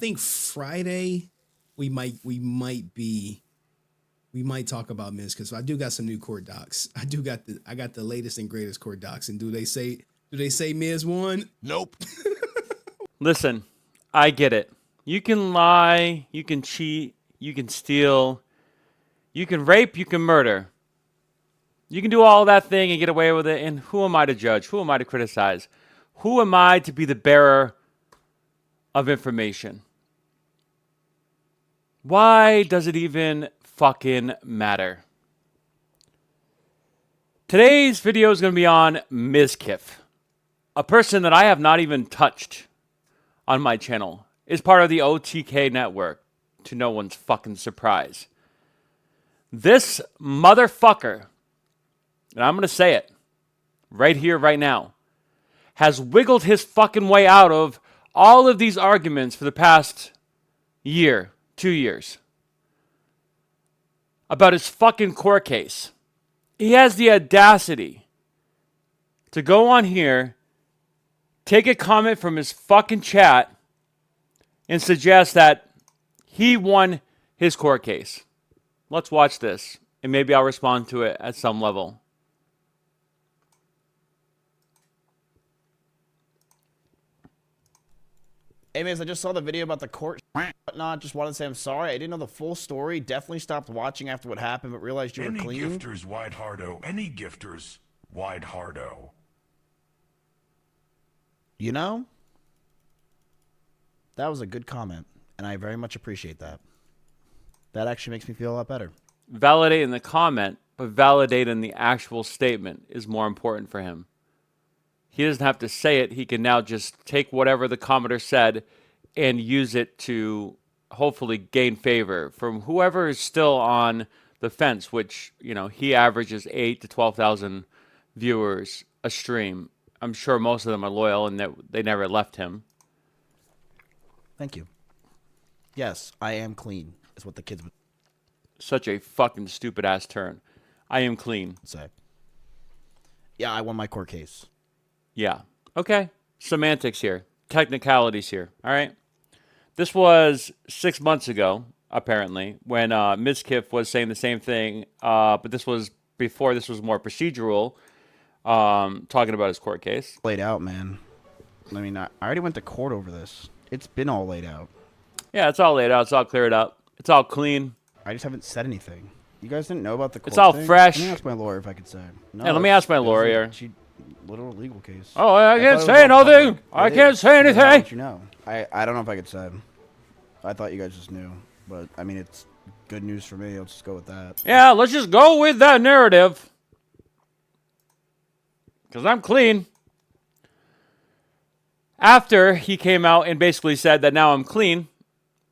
think Friday we might talk about Miz because I do got some new court docs. I got the latest and greatest court docs. And do they say Miz won? Nope. Listen, I get it. You can lie, you can cheat, you can steal, you can rape, you can murder. You can do all that thing and get away with it. And who am I to judge? Who am I to criticize? Who am I to be the bearer of information? Why does it even fucking matter? Today's video is going to be on Mizkif, a person that I have not even touched on my channel. Is part of the OTK network, to no one's fucking surprise. This motherfucker, and I'm going to say it right here, right now, has wiggled his fucking way out of all of these arguments for the past year, 2 years, about his fucking court case. He has the audacity to go on here, take a comment from his fucking chat, and suggest that he won his court case. Let's watch this, and maybe I'll respond to it at some level. Hey, Miz, I just saw the video about the court whatnot. Just wanted to say I'm sorry. I didn't know the full story. Definitely stopped watching after what happened, but realized you were clean. Any gifters, wide hardo. Any gifters, wide hardo. You know? That was a good comment, and I very much appreciate that. That actually makes me feel a lot better. Validating the comment, but validating the actual statement is more important for him. He doesn't have to say it. He can now just take whatever the commenter said and use it to hopefully gain favor from whoever is still on the fence, which, you know, he averages 8,000 to 12,000 viewers a stream. I'm sure most of them are loyal and they never left him. Thank you. Yes, I am clean, is what the kids would Such a fucking stupid ass turn. I am clean. say. Yeah, I won my court case. Yeah. Okay. Semantics here. Technicalities here. All right. This was 6 months ago, apparently, when Mizkif was saying the same thing. But this was before this was more procedural, talking about his court case. Laid out, man. I mean, I already went to court over this. It's been all laid out. Yeah, it's all laid out. It's all cleared up. It's all clean. I just haven't said anything. You guys didn't know about the court It's all thing? fresh. Let me ask my lawyer if I could say. No, Yeah, let me ask my lawyer. Literal legal case. Oh, I can't thought it say was all nothing. public. I It can't is. say I'll anything. let you know. I don't know if I could say. I thought you guys just knew. But, I mean, it's good news for me. Let's just go with that. Yeah, let's just go with that narrative. Because I'm clean. After he came out and basically said that now I'm clean,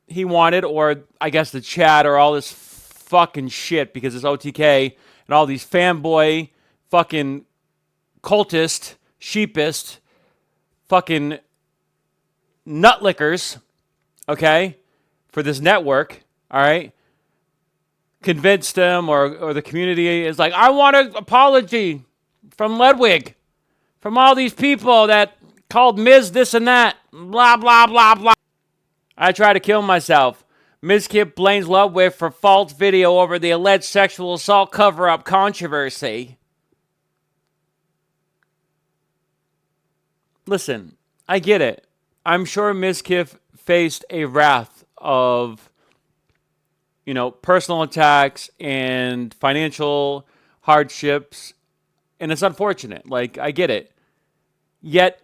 he wanted, or I guess the chat or all this fucking shit, because it's OTK and all these fanboy fucking cultist, sheepist, fucking nutlickers, okay, for this network, all right, convinced them, or the community is like, I want an apology from Ludwig, from all these people that called Miz this and that, blah, blah, blah, blah. I tried to kill myself. Mizkif blames Ludwig for false video over the alleged sexual assault cover-up controversy. Listen, I get it. I'm sure Mizkif faced a wrath of, you know, personal attacks and financial hardships, and it's unfortunate. Like, I get it. Yet,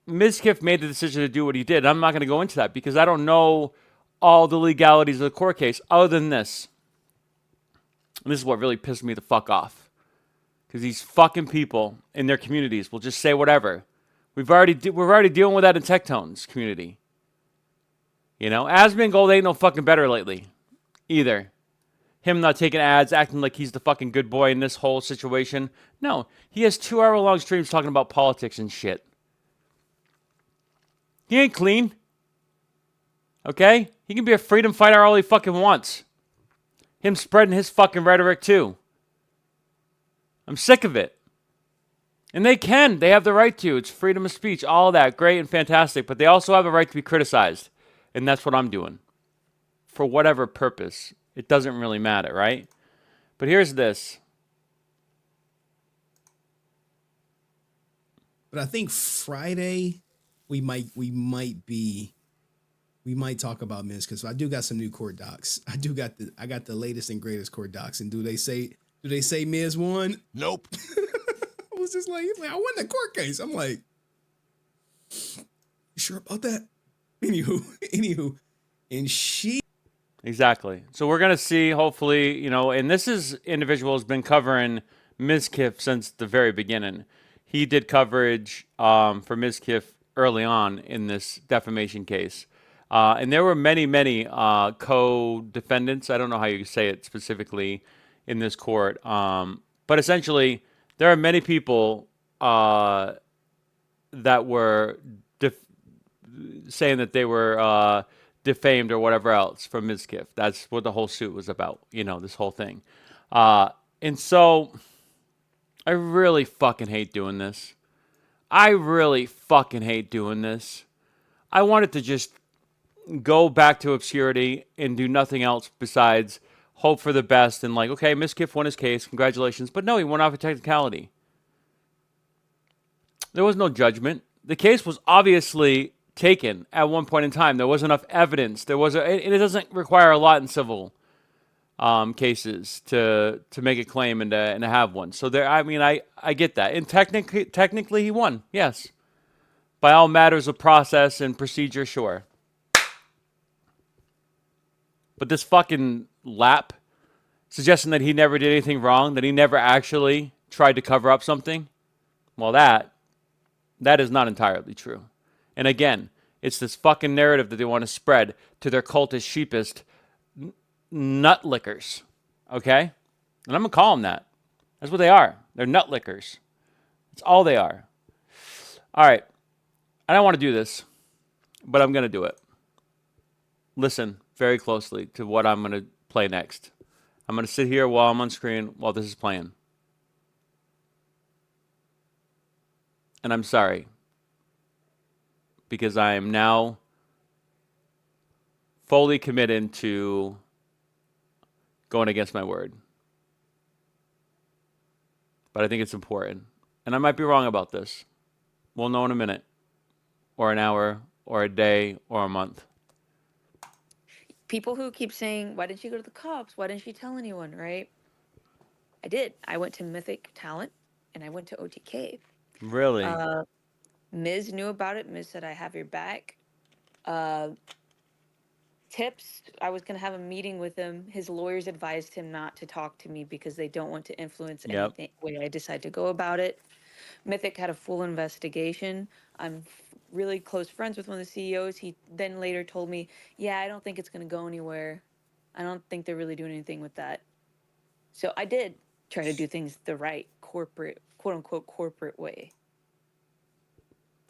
Mizkif made the decision to do what he did. I'm not going to go into that because I don't know all the legalities of the court case other than this. And this is what really pissed me the fuck off. Because these fucking people in their communities will just say whatever. We're already dealing with that in Tectone's community. You know, Asmongold Gold ain't no fucking better lately either. Him not taking ads, acting like he's the fucking good boy in this whole situation. No, he has 2-hour-long streams talking about politics and shit. He ain't clean. Okay? He can be a freedom fighter all he fucking wants. Him spreading his fucking rhetoric too. I'm sick of it. And they can. They have the right to. It's freedom of speech. All of that. Great and fantastic. But they also have a right to be criticized. And that's what I'm doing. For whatever purpose. It doesn't really matter, right? But here's this. But I think Friday we might talk about Mizkif because I do got some new court docs. I got the latest and greatest court docs. And do they say Miz won? Nope. I was just like, he's like, I won the court case. I'm like, you sure about that? Anywho, and she Exactly. So we're going to see, hopefully, you know, and this is individual has been covering Mizkif since the very beginning. He did coverage for Mizkif early on in this defamation case. And there were many co-defendants. I don't know how you say it specifically in this court. But essentially, there are many people that were saying that they were defamed or whatever else from Mizkif. That's what the whole suit was about, you know, this whole thing. And so I really fucking hate doing this. I wanted to just go back to obscurity and do nothing else besides hope for the best and like, okay, Mizkif won his case, congratulations. But no, he went off a technicality. There was no judgment. The case was obviously taken at one point in time. There was enough evidence. It doesn't require a lot in civil cases to make a claim and to have one. So there, I mean, I get that. And technically he won. Yes. By all matters of process and procedure, sure. But this fucking lap suggesting that he never did anything wrong, that he never actually tried to cover up something, well, that is not entirely true. And again, it's this fucking narrative that they want to spread to their cultist, sheepist nut lickers. Okay? And I'm going to call them that. That's what they are. They're nut lickers. That's all they are. All right. I don't want to do this, but I'm going to do it. Listen very closely to what I'm going to play next. I'm going to sit here while I'm on screen while this is playing. And I'm sorry, because I am now fully committed to going against my word. But I think it's important. And I might be wrong about this. We'll know in a minute, or an hour, or a day, or a month. People who keep saying, why didn't you go to the cops? Why didn't you tell anyone, right? I did. I went to Mythic Talent and I went to OTK. Really? Miz knew about it. Miz said, I have your back. Tips, I was going to have a meeting with him. His lawyers advised him not to talk to me because they don't want to influence Yep. anything way I decide to go about it. Mythic had a full investigation. I'm really close friends with one of the CEOs. He then later told me, yeah, I don't think it's going to go anywhere. I don't think they're really doing anything with that. So I did try to do things the right corporate, quote unquote, corporate way.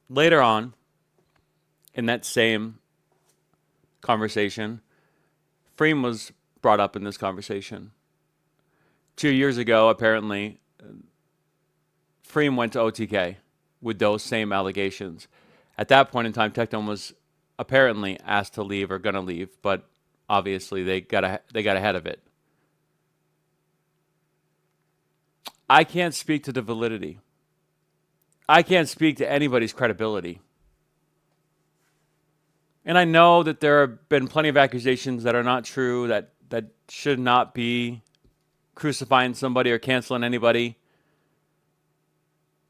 Later on, in that same conversation, Freem was brought up in this conversation. 2 years ago, apparently, Freem went to OTK with those same allegations. At that point in time, Tecton was apparently asked to leave or going to leave, but obviously they got ahead of it. I can't speak to the validity. I can't speak to anybody's credibility. And I know that there have been plenty of accusations that are not true, that should not be crucifying somebody or canceling anybody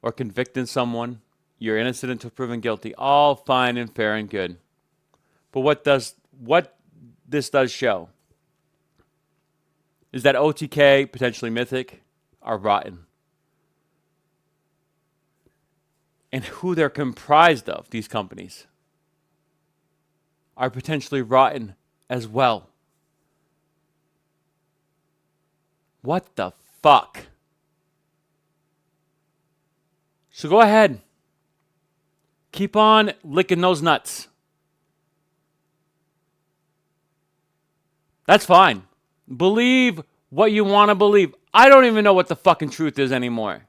or convicting someone. You're innocent until proven guilty. All fine and fair and good. But what this does show is that OTK, potentially Mythic, are rotten. And who they're comprised of, these companies, are potentially rotten as well. What the fuck? So go ahead. Keep on licking those nuts. That's fine. Believe what you want to believe. I don't even know what the fucking truth is anymore.